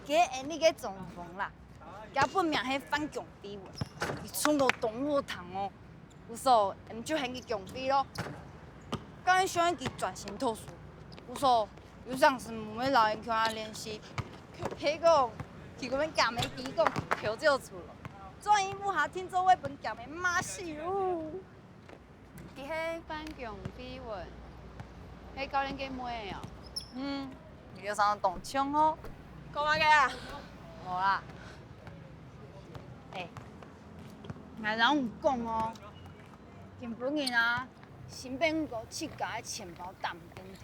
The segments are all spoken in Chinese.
给你个中风啦，甲本名迄反强逼文，伊剩个同学堂哦，有所毋就喊去强逼咯。刚才选去专心读书，有所有上是唔会老人叫他练习，迄个去嗰边夹没底讲调就出了，转一幕下听做位本夹没马死哟。伊迄反强逼文，迄教练给妹哦。你就上动枪哦。讲乜嘅啊？无啦。俺人有讲哦，根本日啊，新兵哥去甲钱包担顶摕，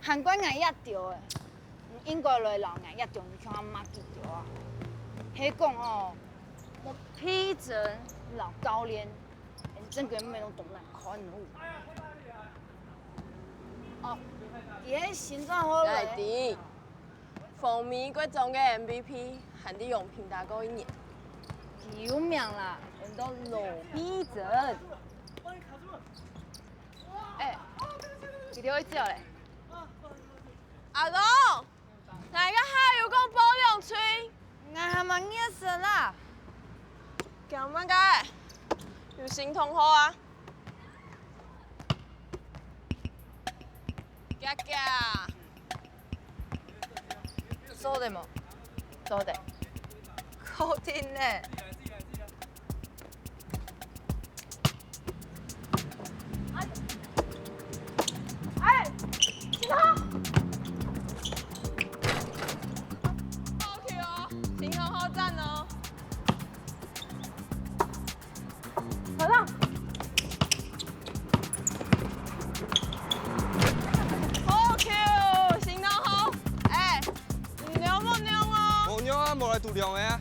韩国俺压着的，英国来老俺压着，你像阿妈记着啊。迄讲哦，我批准老高连，整个人都动来看有。哦，伊迄心脏好来嘞。滴，风靡國中嘅 MVP，韓地用平打過1年。有名啦，人都老逼真。伊条去照咧。阿公，哪個下有講保兩吹？俺還蠻熱身啦。講乜嘅？有新同學啊？夾夾。そうでも。そうで。好聽呢。OK 哦，新同學讚哦。好了。OK 哦，新同學。唔娘冇娘哦。冇娘啊，冇來度量嘅啊。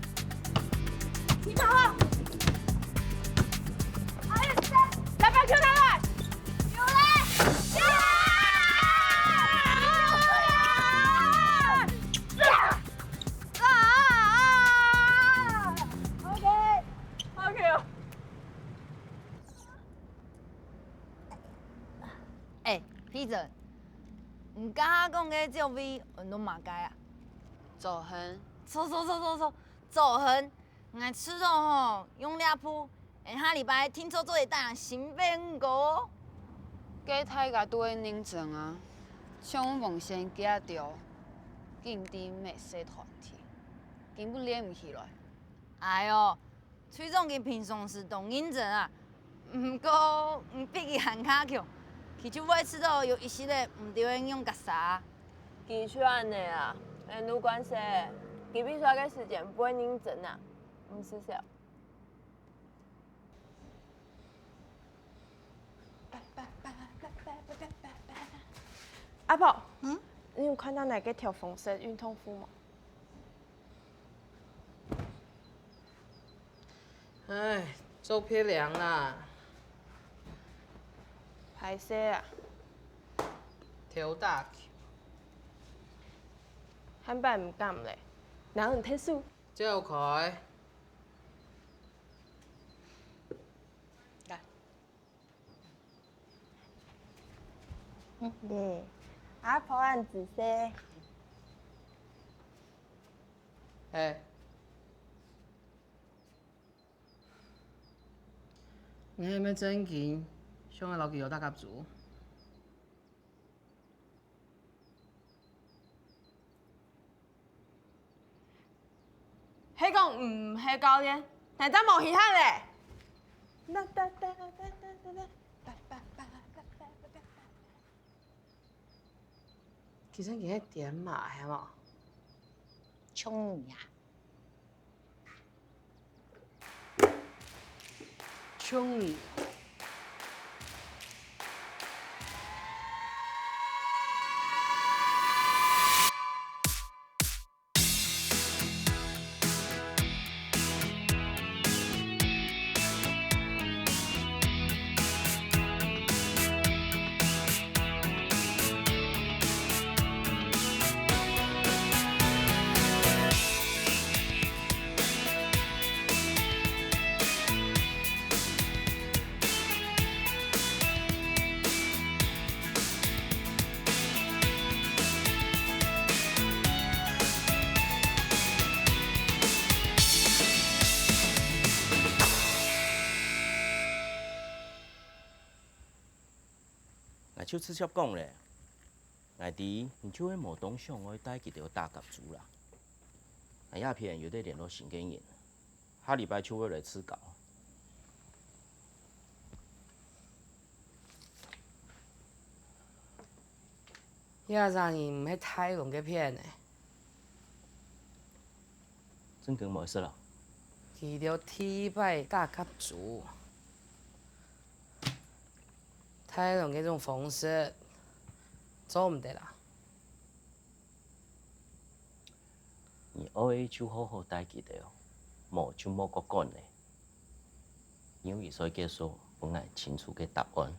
你好。來把球拿來。有嘞。OK 哦。批准。唔敢講嘅照味，我都馬街啊。走痕，走，走痕。俺吃肉吼，用兩鋪。下禮拜聽說做一單新變故。計太甲拄會認真啊，像阮夢先驚着，緊張未洗團體，根本練唔起來。哎呦，崔總佢平常時都認真啊，不過比佢還卡強，佢就會吃到有一系列唔對應用個啥。佢出安尼啊，沒關係，佢比賽嘅時間不會認真啊，唔是少。阿婆，你有看到哪個條紅色運動服嗎？唉，做漂亮啦，歹勢啊，跳大球，喊擺唔敢咧，哪有特殊？照開。對，阿婆按紫色。你係咪真見想去留佢有大甲組？迄個唔係教練，但係冇其他咧。其實佢係點嘛，係冇？衝呀！衝你！就直接讲咧，外弟，你就会某东向我带几条大甲猪啦。鸦片有得联络新跟人，下礼拜就会来吃稿。遐啥人唔系太龙嘅片呢？真跟冇事了。几条铁摆大甲族，太龙嘅这种方式做唔得啦。你后日就好好带几条，冇就冇个讲咧。因为所以结束，本来清楚嘅答案。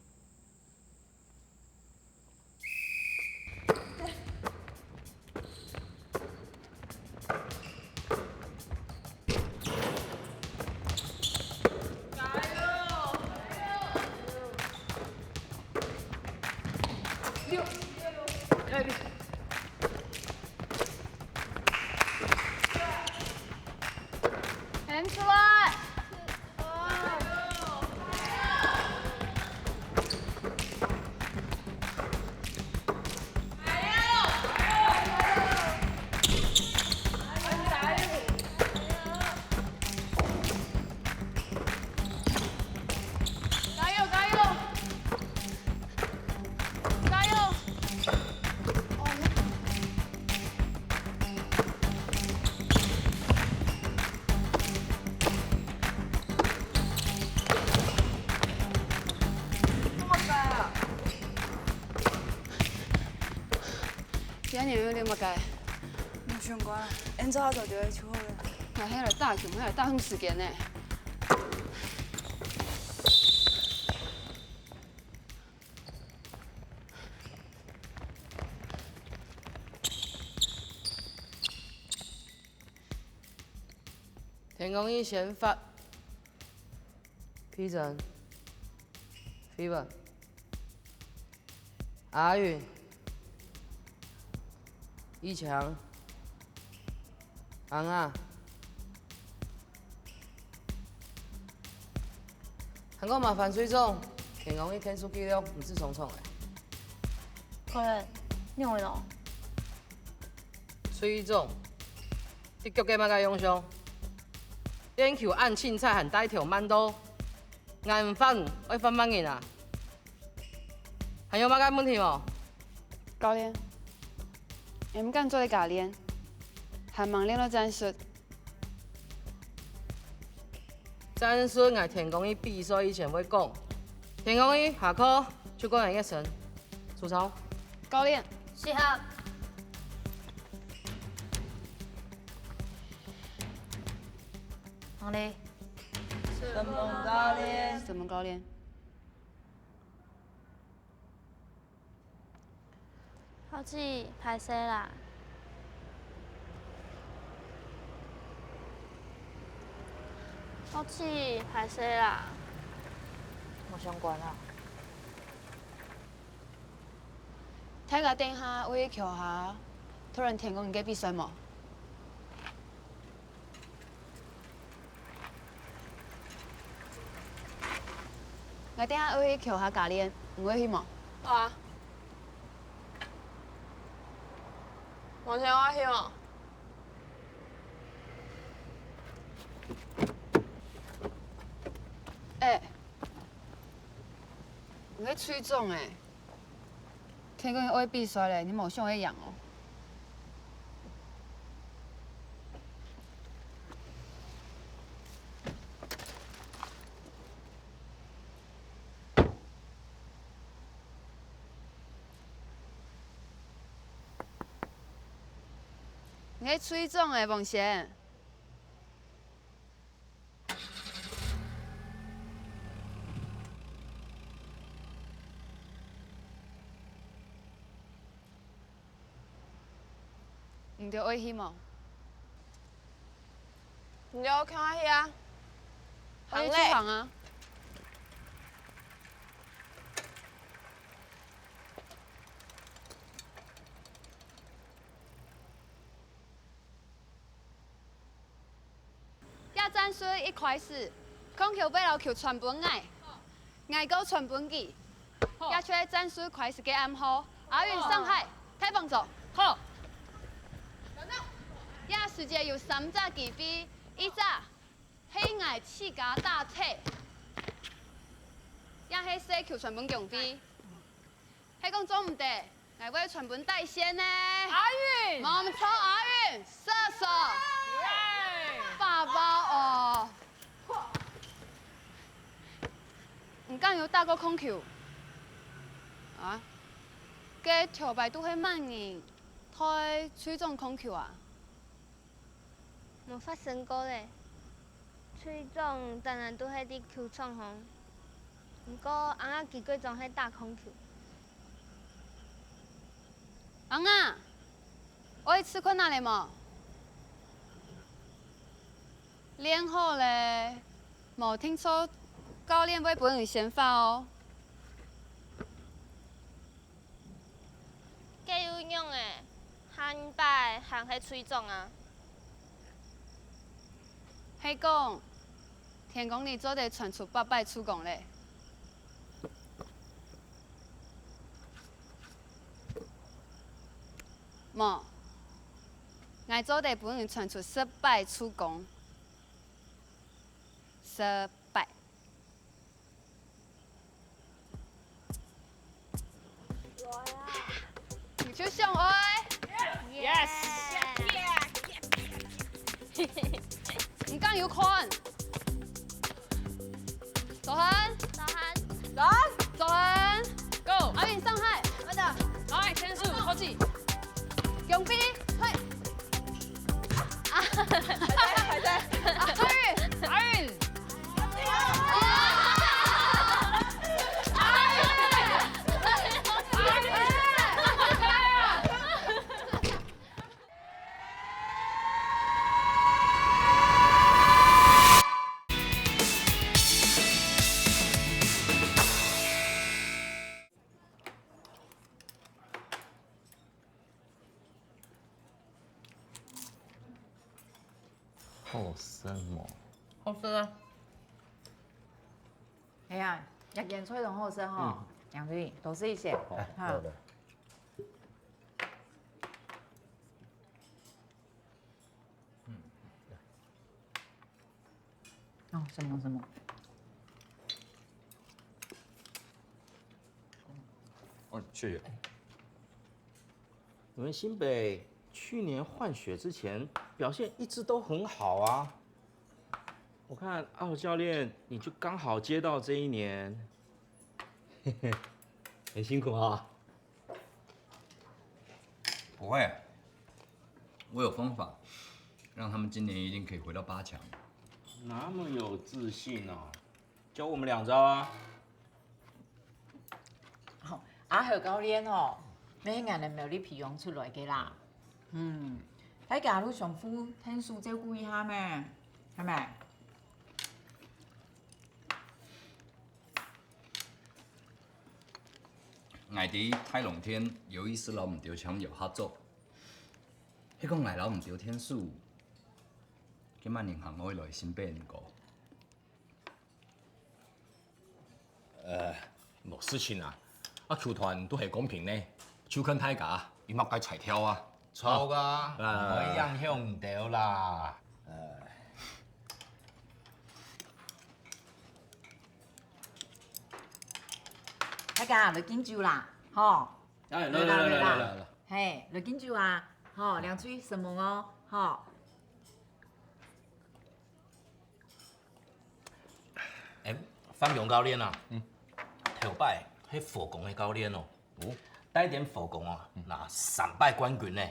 人出来！加油加油！加油！今年有点么改？冇相关啦，按照就对就好了。那迄个大球，迄个大风时间呢？天公一先发，批准，批文，阿允，一强，昂啊，韩国麻烦水总，天公一天数记录唔是重重的，可能你会喏，水总，你脚嘅乜嘅用上？点球按凊彩和带条慢刀，硬翻爱翻慢人啊！还有乜嘅问题冇？教练，你唔敢做你教练，还忙练到战术。战术我田公一比赛以前会讲，田公一下课就个人一声，出操。教练，是啊。行嘞。什么教练？什么教练？好似歹勢啦，好似歹勢啦，冇相关啊。睇下等下我去桥下，突然天公应该比赛冇？我等下我去桥下教练，唔会去冇？好啊。目前我希望。你喺吹中诶，天公我去比赛咧，你冇像我一样哦。你喺吹中诶，王贤。唔着危险冇？你要看下去啊。我去出嘞。行啊。亚战术一开始，控球背后球传本爱，爱够传本机，也出战术开始给暗号。阿云上海，开放走。好。也世界有3只机飞，一只黑矮气嘎大车，也系西球全本强飞。迄讲做唔得，我会全本带先呢。阿云，冇错，阿云，射手，爸爸哦。唔敢有打过控球，啊？个条牌都系慢人，太吹中控球啊！冇发生过咧，吹中当然都系啲球场红，不过翁仔几个总系打空球。昂啊，我去吃困哪里冇？练好咧，冇听说教练会本人先发哦。计有用诶，汉拜行系吹中啊。系讲，天公你做得传出800出工咧。冇，我做得本人传出1000出工，1000。你就上爱。 Yes。你敢有看？左恒，早安。左恒 Go！ 阿云上海，慢点，来，先速后继。永飞，退。还在。阿云，阿云，好深哦。好吃啊！哎呀，日见吹同好声哈，杨队多试一些。好的。哦，什么？哦，谢谢。你们新北去年换血之前表现一直都很好啊。我看奥教练你就刚好接到这一年，很辛苦啊。不会，我有方法，让他们今年一定可以回到8强。那么有自信哦，教我们2招啊。好，阿何教练哦，每眼人苗你培养出来嘅啦。喺假如上夫聽書照顧一下咩？係咪？我伫太龍天有意思留唔到槍有合作，迄個我留唔到天數，今晚銀行我會來新北唔過。冇事情啊，球團都係公平呢，手肯太假，你莫該裁挑啊。錯噶，唔可以影響唔到啦。大家嚟緊住啦，嗬。來啦，係嚟緊住啊，嗬，兩嘴什麼哦，嗬。范勇教練啊，頭擺係火攻嘅教練哦，帶點火攻啊，嗱300冠軍呢。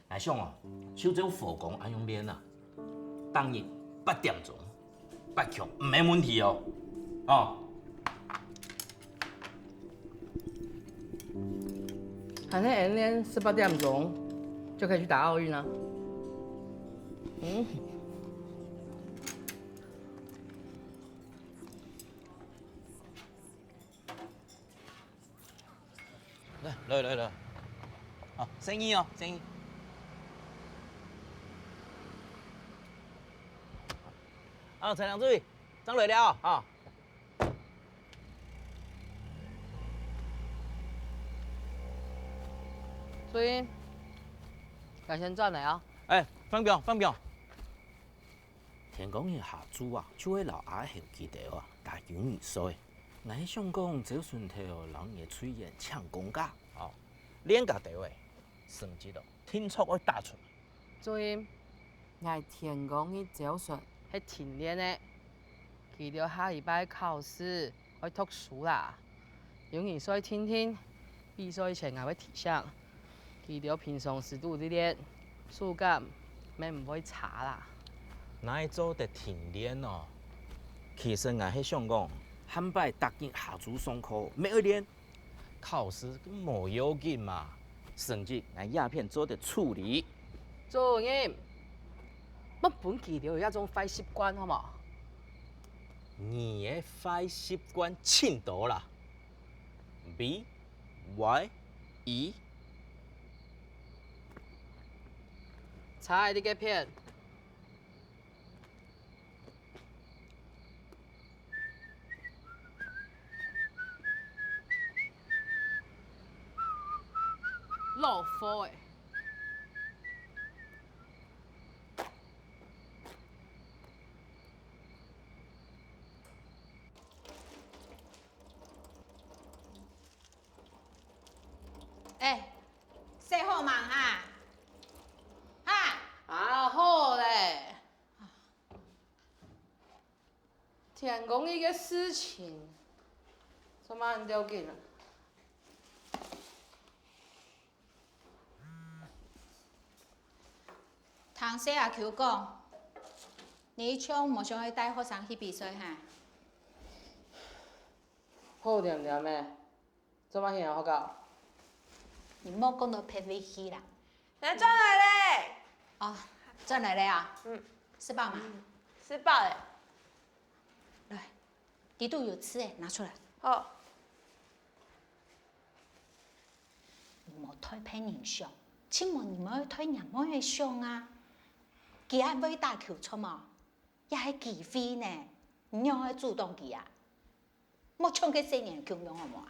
來兄啊，手這火攻安用練啊，當日8點鐘8強唔係問題哦，哦。反正明天18點鐘就可以去打奧運啦。來，好，生意哦，生意。陳良注意，張來了啊。所以，该先转来啊。哎，方彪，天公爷下主啊，就会老阿兄记得啊，大有意思。我想讲，这顺头人嘅嘴言抢公家，哦，两家地位，甚至咯，听说要打出。所以，我天公去招顺係停练的，記到下禮拜考試要讀書啦。有人再聽聽，比賽前我會提醒，記到平常時都啲練，數感咪唔會差啦。那做得停练哦，其實我係想講。汉拜答應下主上課，咩去練？考試冇要緊嘛，成績俺鴉片做得處理。做人，乜本記到有一種壞習慣，好冇？你嘅壞習慣青多啦 ，B、Y、E。查你嘅片。落課誒！洗好忙哈，啊好嘞！天公一個事情，做乜唔要緊啊？唐西阿 Q 講，你唱冇想去帶學生去比賽哈？好掂掂咩？做乜嘢好搞？你莫講到撇尾去啦。来转来嘞！哦，轉來了啊？嗯，吃飽嗎？吃饱嘞。來，地圖有吃誒，拿出來。好。你莫推偏人相，請問你們要推人麼嘅相啊？佢係偉大球出嘛，也係機會呢，你要去主動佢啊，莫搶佢4年強用好冇啊？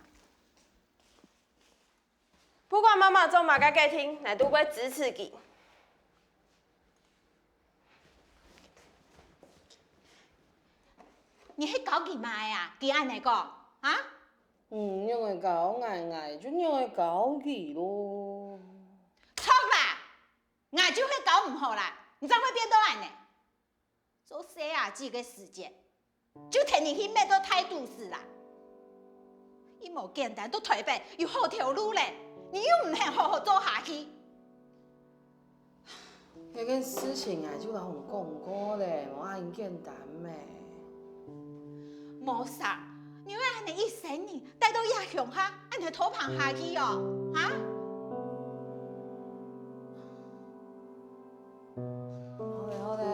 不管媽媽做嘛個家庭，我都會支持佢。你係搞佢咩啊？佢安尼個啊？因為搞捱就因為搞佢咯。錯啦，捱就會搞唔好啦，你怎會變到安尼？做細啊幾個時間，就聽你去咩都態度是啦。一冇簡單都退背，有好條路咧，你又唔肯好好做下去。嗰件事情啊，就同講過咧，冇咁簡單咩？冇啥，你為安尼一生年帶到亞雄哈，安尼拖棚下去哦，哈？好嘞，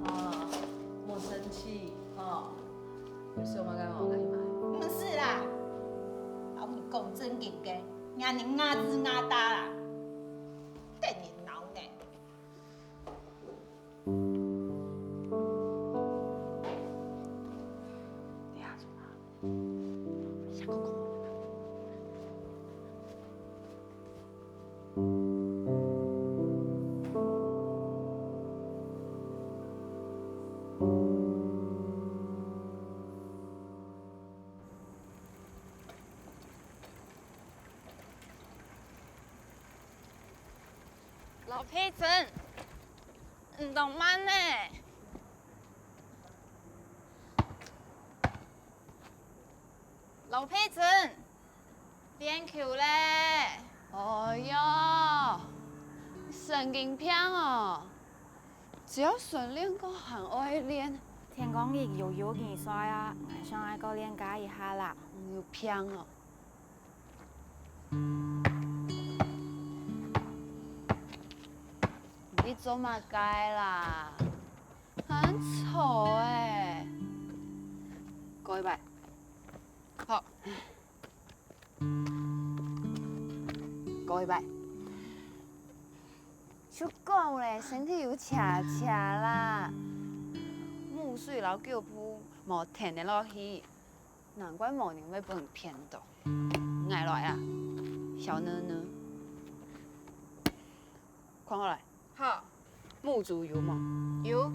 啊，莫生氣哦。有事我該我跟你買。唔是啦，老你講正經嘅，讓你牙子牙大啦，等你鬧呢。老皮真，唔動慢呢？老皮真，練球咧！哎呀，神經病哦！只要訓練個很愛練，天公亦有比賽啊，我想愛個練家一下啦。有病哦！你做乜解啦？很醜哎！過一擺，好，過一擺。就講咧，身體有恰恰啦，木水老腳步無停得落去，難怪冇人會幫你騙到。愛來啊，小囡囡。看好来，好，木竹有吗？有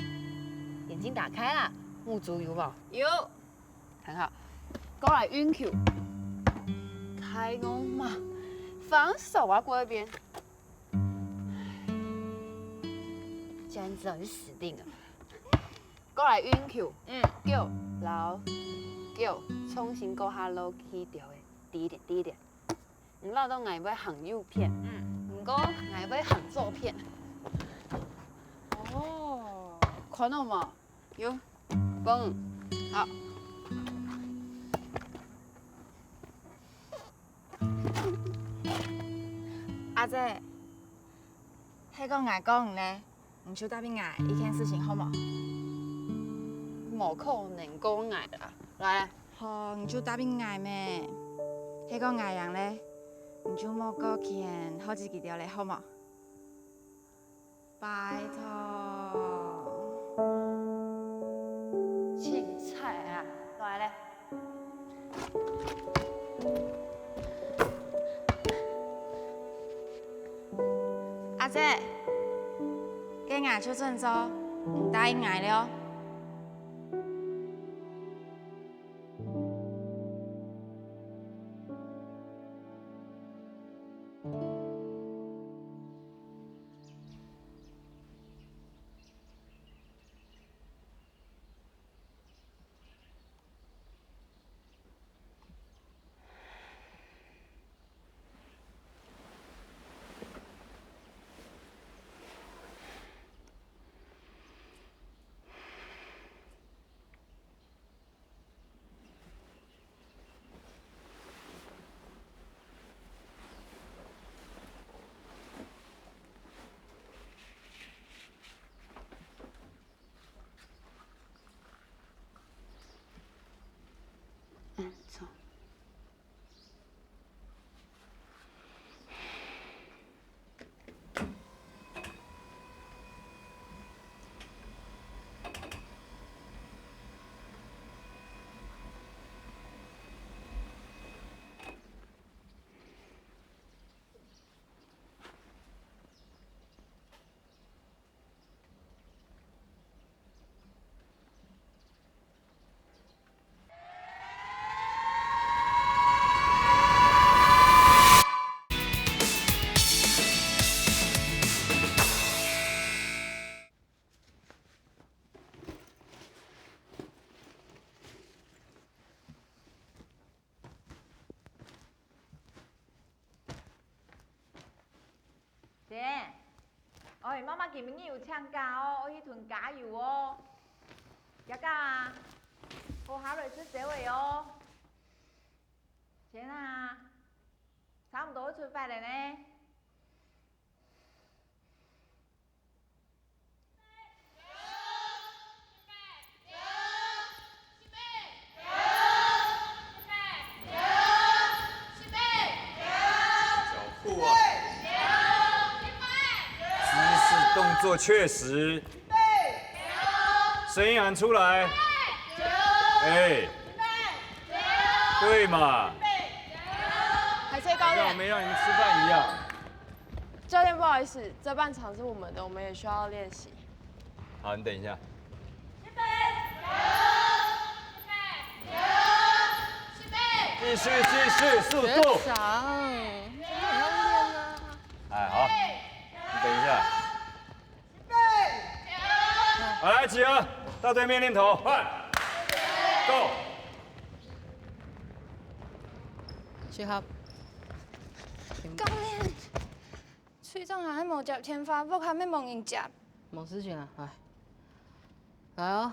眼睛打开啦，木竹有吗？有，很好，过来运球，开弓嘛，防守啊，过一边。既然知道你死定了，过来运球，叫老叫重新过下楼起调的，低一点，低一点。唔老到眼尾行右片，唔过眼尾行左片。哦，看到吗？有，嘣，好。阿姐，迄个爱讲呢，唔想答应爱一件事情好冇？冇可能讲爱啦，来，好，唔就答应爱咩？迄个爱人咧，唔就莫过见好几条咧好冇？拜托。青菜啊，来咧。阿姐，跟爱就正做，唔答应爱了。错。姐，妈妈今晡日有请假哦，我去屯加油哦。要干啊？好好来吃这位哦。姐啊，差不多要出发了呢。动作确实，声音喊出来，哎，对嘛，海菜教练，像我没让你们吃饭一样。教练不好意思，这半场是我们的，我们也需要练习。好，你等一下。继续，速度。学长，真的很要练啊。哎，好，你等一下。好，来集合，到对面练头，快 ，Go！ 集合。教练，崔总还无接天发，我还没问因接。冇事情啊，来哦，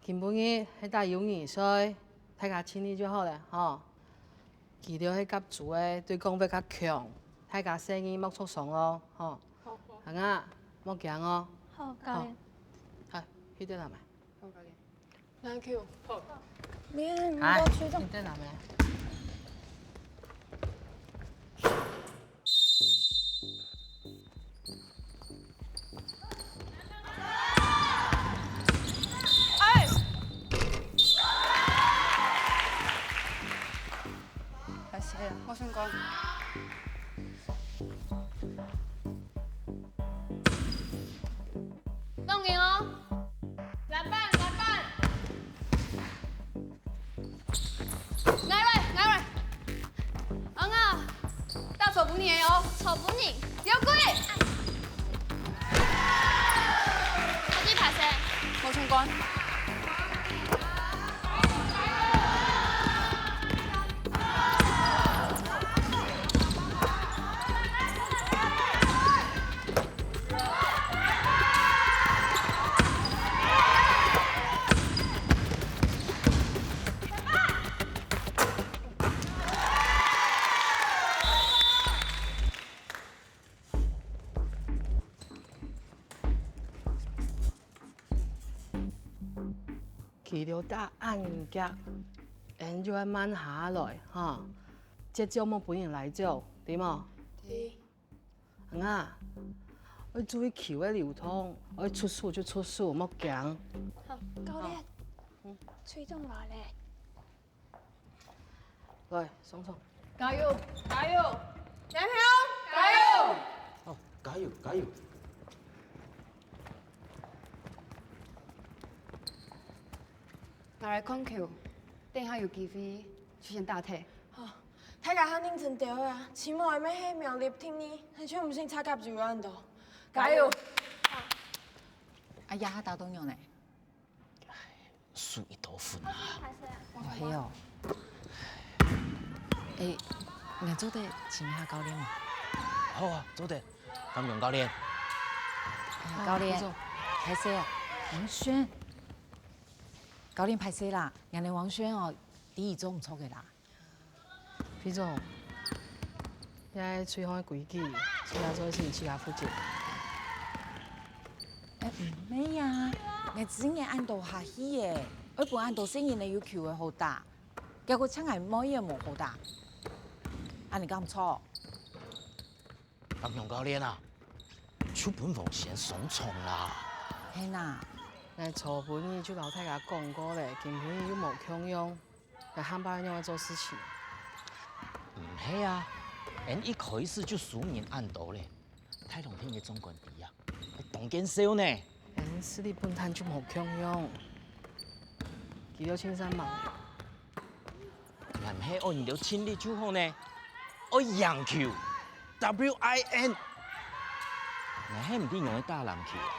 今晡日喺大友谊赛，大家请你就好了，吼。记得迄甲组的对讲要较强，大家声音莫出声哦，吼。行啊，莫惊哦。好，教练。哎，去对哪买？好，教练。Thank you。好。练，唔哎，过崔总去。对哪买？我先讲。艾瑞，昂啊，大手不你哦，丑不你，有鬼！我去拍摄。冇相关。去到打暗角，人就要慢下来哈，节奏莫本人来做，对冇？对。啊，要注意球的流通，要出速就出速，莫强。好，教练，吹中来咧。来，爽爽。加油！加油！杨平，加油！哦，加油加油！我来看球，等下有机会出现大体。睇下肯定成掉啊！起碼係咩希望你聽呢？係全唔先參加住嗰度。加油！哎呀，打東洋呢？输一多分啊！哦，係哦。誒，你做得請下教練嘛？好啊，做得。金勇教練。教練，拍攝啊，王軒。教練拍攝啦，人哋王軒哦，第二組唔錯嘅啦。皮總，現在吹風嘅規矩，其他做事自家負責。誒唔係啊，我只係按到下去嘅，我本按到聲音你要求嘅好大，結果真係冇嘢冇好大，按你咁錯。金勇教練啊，出本防線爽重啦。係呐，我初本意就老太家講過咧，根本又冇強用，嚟喊爸用嚟做事情。唔係啊，人一開始就輸人按到咧，太龍天嘅總冠軍啊，當見笑呢。人實力本thân就冇強用，幾多千三萬。唔係按照千里就好呢，我贏球 ，WIN。我係唔啲用嚟打籃球啊，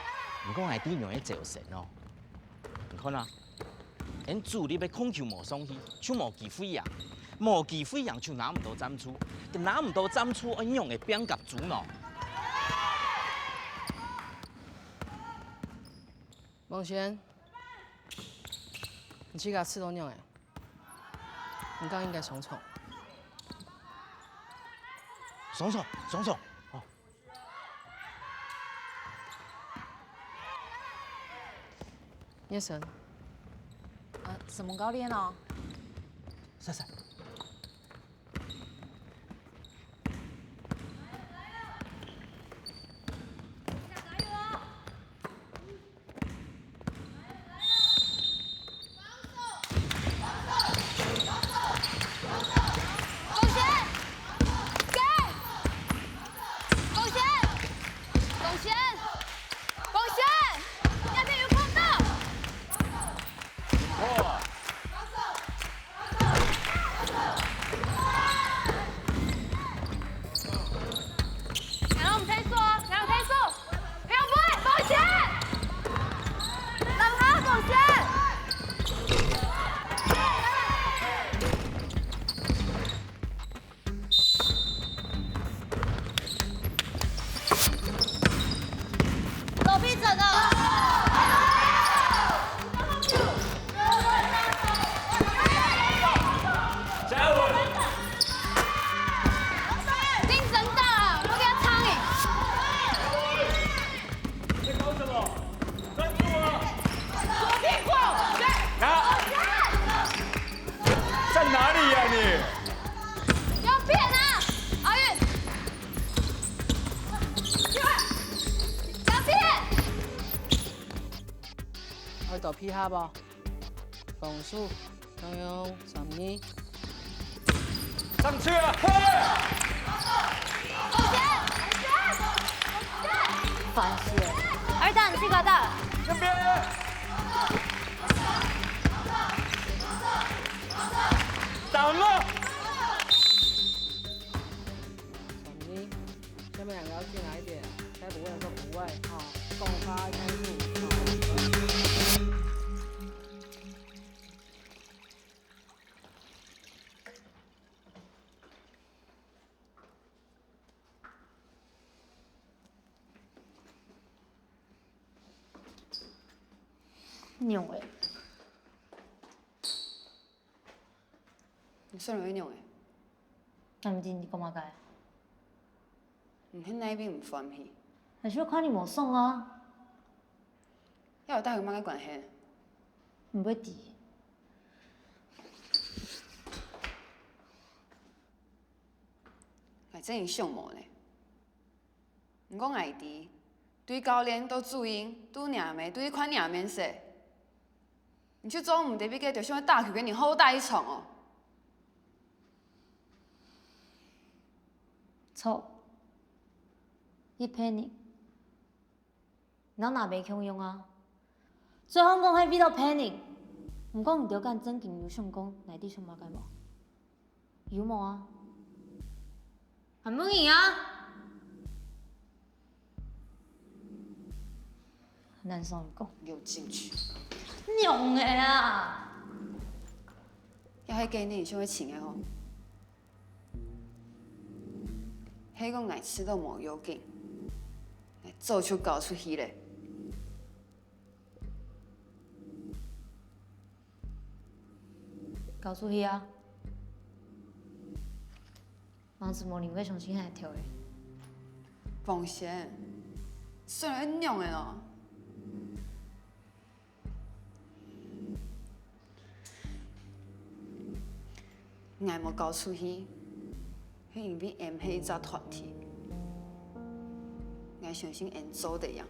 唔講係啲用嚟造成咯。你看啦，人主力要控球冇上去，就冇機會贏。冇機會贏就拿唔到斬出，拿唔到斬出，我用嘅變甲組咯。王軒，你去甲刺刀用誒，你講應該爽重。爽爽，爽爽，哦。葉神。什麼教練哦？賽賽。到皮下不？防守，向用32。上去啊！烦死了！二蛋，你去搞到。这边。打什么？小妮，下面两个要进来一点，该补位的时候补位，好，动发开步。 娘诶！你算落去娘诶？但毋是你干嘛改？毋迄那边毋欢喜，但是我看你无爽啊，要有带有乜嘅关系？毋要治。我真係想无呢。毋过爱弟对教练都注意，拄领袂对款领免说。你去做唔得比个，就想要打球给你好大一场哦。错，你骗你，咱若袂强用啊。最好讲迄比较骗你，毋过毋着干正经有想讲内底想嘛解无？有无啊？还满意啊？难受讲，有进去。 娘的啊！要迄给你想要请的吼，迄个爱吃都无要紧，做出搞出去咧。搞出去啊！王子模你会相信遐条的？放心，算了，娘的咯。 爱无交出去，迄因比 M 迄一只团体，爱相信 N 做的样。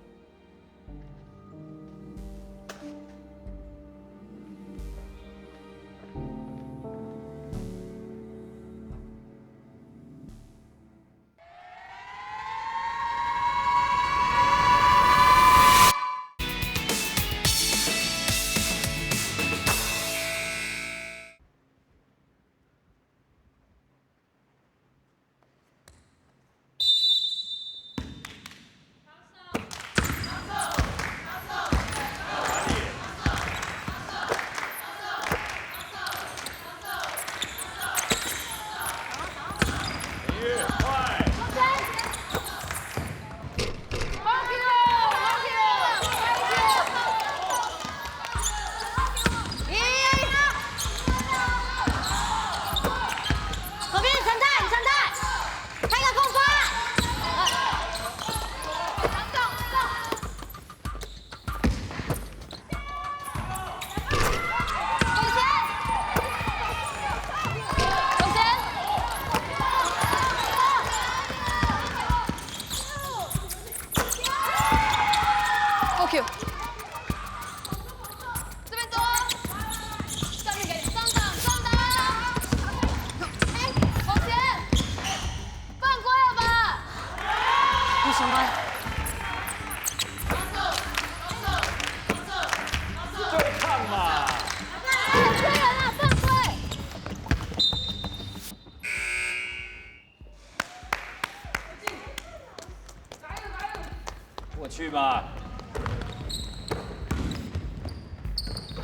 去吧。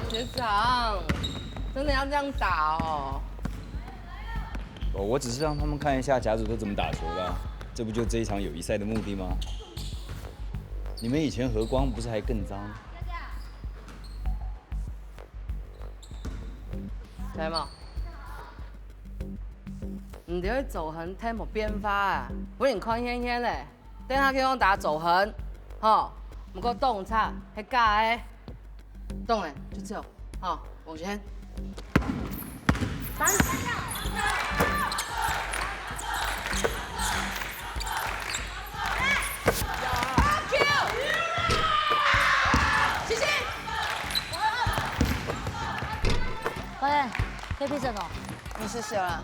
学长，真的要这样打哦？哦，我只是让他们看一下甲组都怎么打球的，这不就这一场友谊赛的目的吗？你们以前和光不是还更脏？睇嘛，唔着去走横 tempo 变化啊，不然看显显嘞。等下去我打走横，吼，不过动差还假的，动嘞就走，吼，往前。三。教练，这批阵哦，唔是笑啦，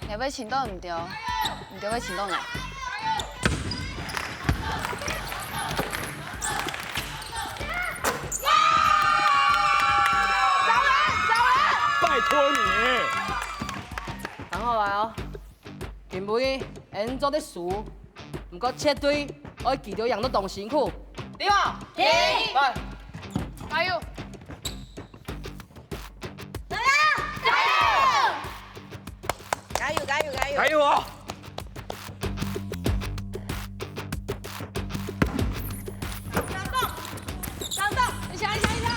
要要请到唔对，唔对要请到来。拜托你。好来哦。因为演做的输，不过切对，我记得养得动辛苦，对吧？对。来，加油！加油加油加油！加油哦！上动，一下一下一下。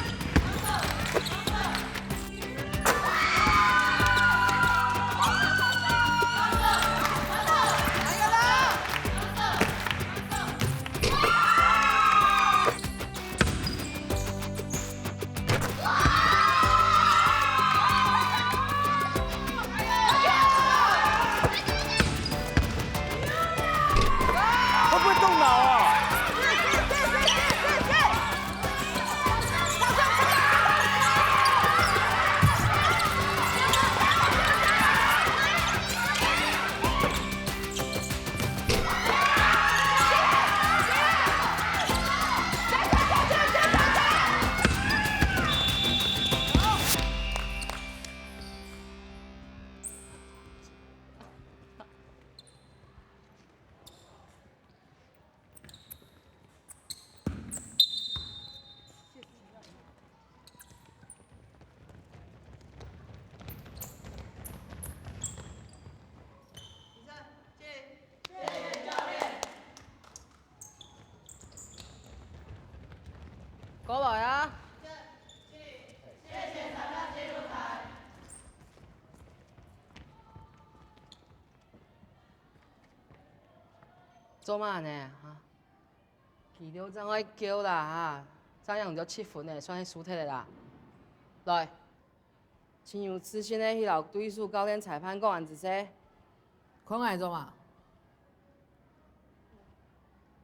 会不会动脑啊？过来啊！做嘛呢？哈，记得怎爱叫啦哈，这样就7分的，算是输脱的啦。来，亲有自信的迄老对手教练裁判讲完一说，看爱做嘛？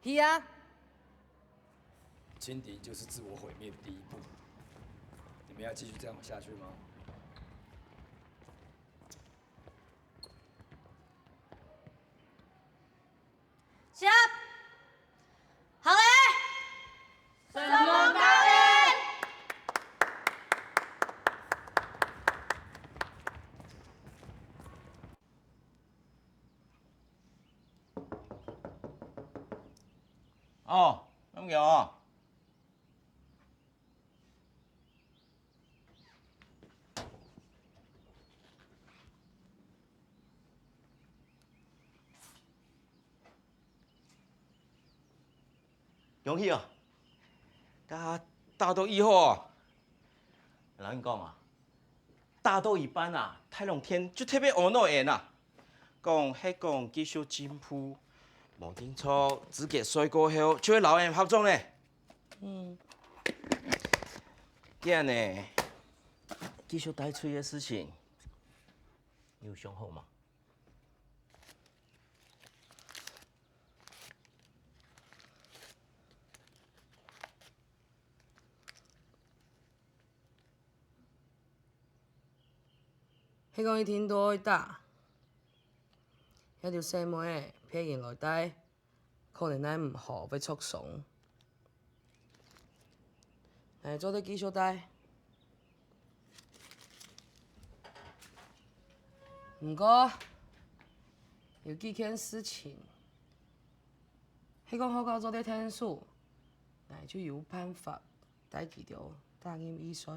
是啊。轻敌就是自我毁灭的第一步。你们要继续这样下去吗？起好嘞！什么教练？哦，咁样哦。恭喜哦！甲大斗以后哦，人因讲啊，大斗一般啊，太龙天就特别学诺言啊，讲迄讲技术进步，无定错资格赛过后就会老人合作呢。今日呢，技术带出的事情，你有想好吗？迄讲伊天多打，迄条细妹撇进来底，可能咱唔好要促怂。来做啲技术带，不过有几件事情，迄讲好搞做啲天数，那就有办法带记着答应比赛。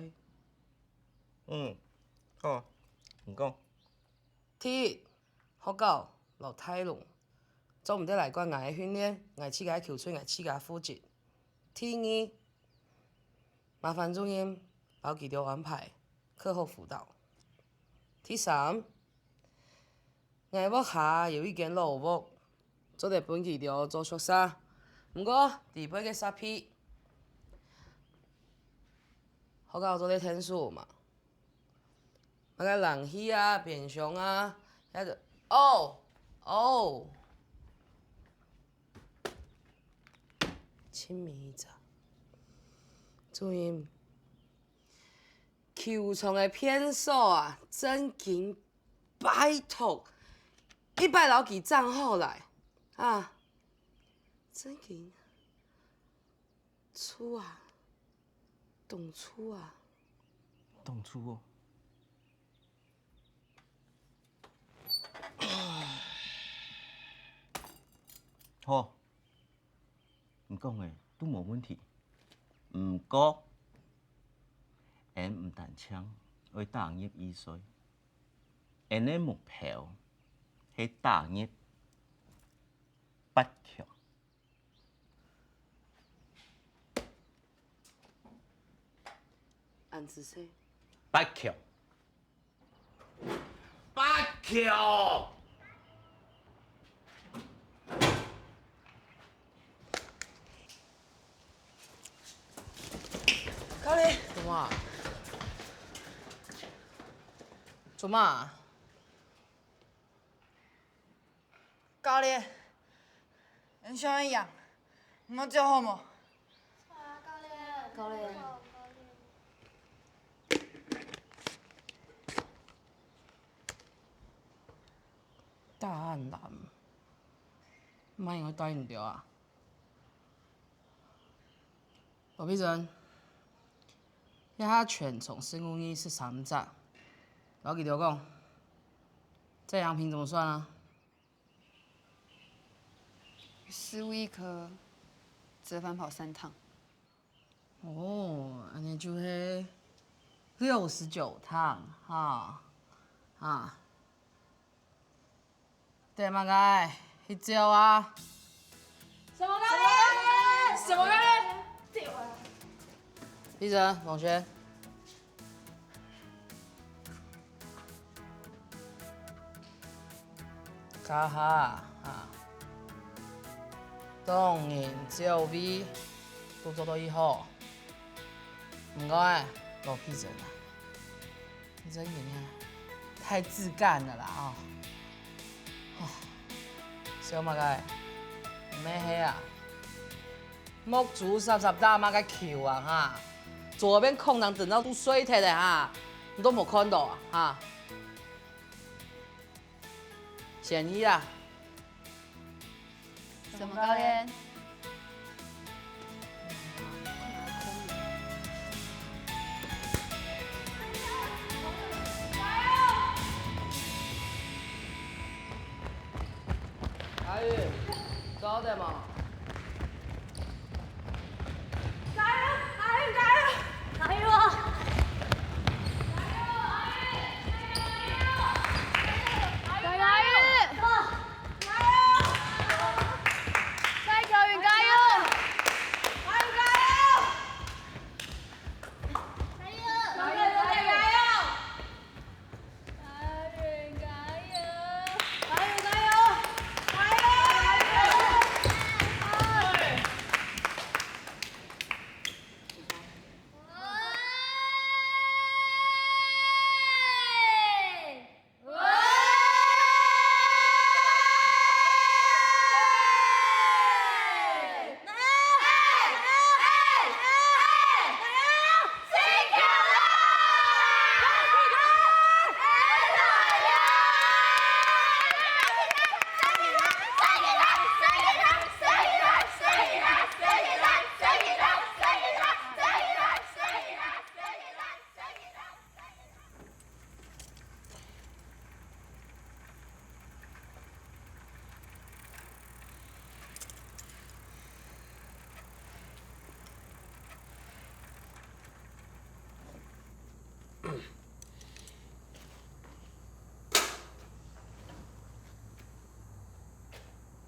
好。唔讲，铁、福狗、老太龙，做唔得来管我的训练，我自家球队，我自家负责。第二，麻烦主任包记着安排课后辅导。第三，我屋下有一间老屋，做得本记着做熟悉，不过地背嘅沙皮，福狗做得天数嘛。那个冷气啊、变相啊，遐个亲密一下。注意，球场的骗手啊，真紧拜托，100老几账号来啊，真紧出啊，动出啊，动粗哦。好，你讲的都无问题。不过，俺唔但枪要打入20岁，俺的目标是打入8强。俺是谁8强，8强。教练，做嘛？做嘛？教练，跟小一样，我教好冇？教练，大暗蓝，唔应该带唔着啊！罗碧珍，一下全从45213站，老记条讲，这样评怎么算啊15颗，折返跑3趟。哦，安尼就是69趟，哈，啊，对嘛个？迄招啊！什么教练？什么教练？碧珍同学，卡哈啊，当然照比都做到以后，唔该，罗碧珍啊，你这人啊，太自干了啦啊！小马个，咩嘿啊？木竹30打马个球啊哈！左边空档等到都衰退的哈，你都没看到啊哈？显一啦，什么教练？阿宇，早点嘛。加油啊！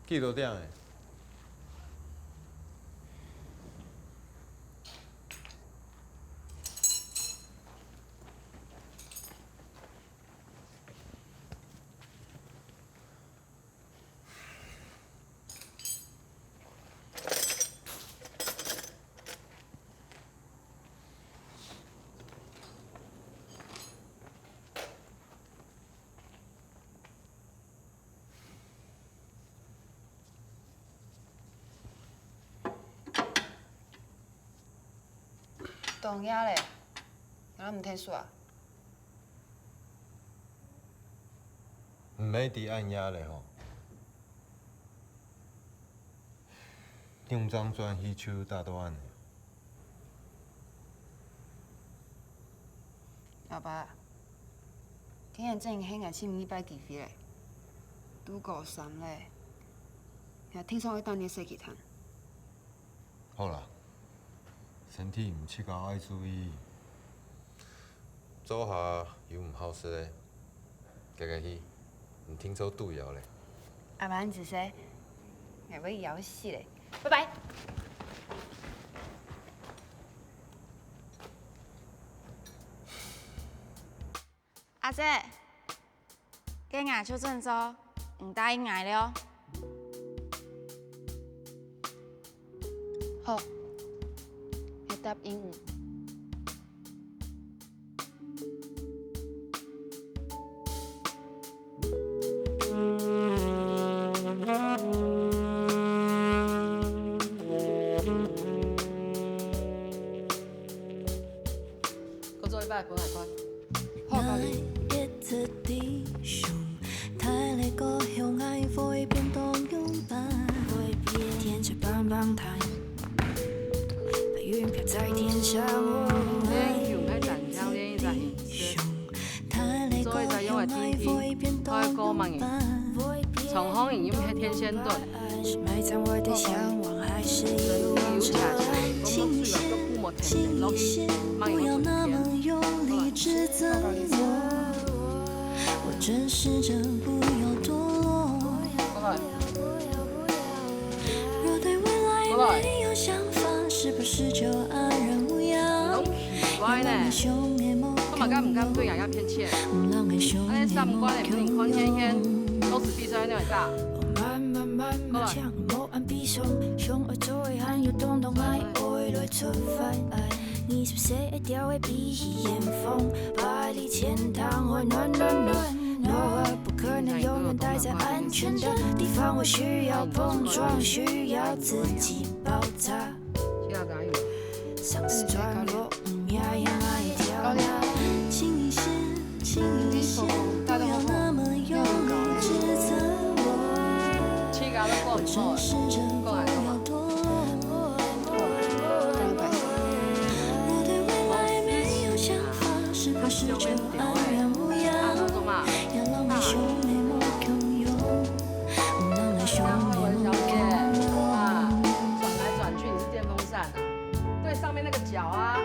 几多点的？动压嘞，敢唔听说啊？唔免伫按压咧吼，张张专迄手大多按。老爸，今日正兴啊，7-200几飞嘞，拄高3嘞，也听说会当年洗气摊。好啦，身体毋七高爱注意。做下又毋好势嘞，家家去，毋听说杜谣嘞。阿妈，你是谁？我要咬死嘞！拜拜。阿姐，今日出郑州，唔答应挨了。好，我答应你。搁做一摆本来款。好，教你。练用喺站枪练一只形式，做一只用的天气，开高慢嘅，从风引用喺天仙盾，人体有恰恰，公公水个古木田地落去，慢用春天。我正试着不要堕落。若对未来没有想法，是不是就安然无恙？歪呢？我嘛敢唔敢对人家骗钱？安尼三观的不宽天天，都是比赛那会大。你是谁会掉回鼻息眼风？百里千堂会暖暖暖。诺尔不可能永远待在安全的地方，我需要碰撞，需要自己爆炸。上次转落，呀呀爱跳呀，轻一些，轻一些，不要那么用力指责我。我正试着不要堕落。若对未来没有想法，是不是就安然无恙？要让我兄妹莫拥有，让我兄妹莫拥有。转来转去，你是电风扇啊？对上面那个角啊。